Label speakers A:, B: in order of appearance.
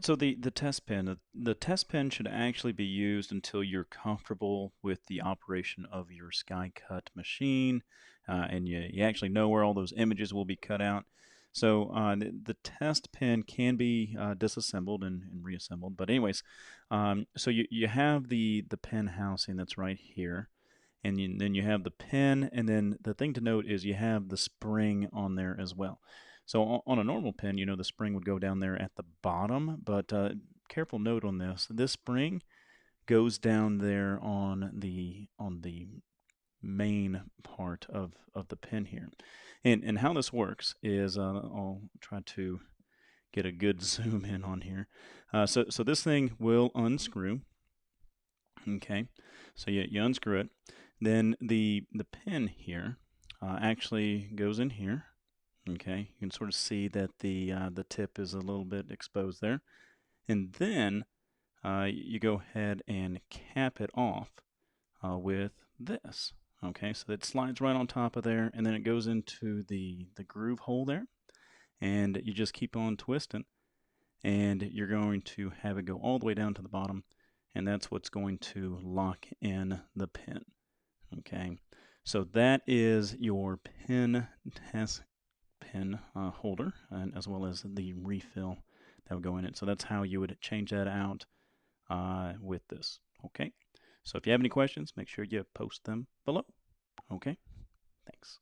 A: So the test pen, the test pen should actually be used until you're comfortable with the operation of your SkyCut machine, and you actually know where all those images will be cut out. So the test pen can be disassembled and reassembled. But anyways, so you have the pen housing that's right here, and then you have the pen, and then the thing to note is you have the spring on there as well. So on a normal pen, the spring would go down there at the bottom, but careful note on this: this spring goes down there on the main part of the pen here. And how this works is I'll try to get a good zoom in on here. So this thing will unscrew. Okay, so you unscrew it. Then the pin here actually goes in here. Okay, you can sort of see that the tip is a little bit exposed there, and then you go ahead and cap it off with this. Okay, so it slides right on top of there, and then it goes into the groove hole there, and you just keep on twisting, and you're going to have it go all the way down to the bottom, and that's what's going to lock in the pin. Okay, so that is your pin test pin holder, and as well as the refill that would go in it. So that's how you would change that out with this. Okay, so if you have any questions, make sure you post them below. Okay, thanks.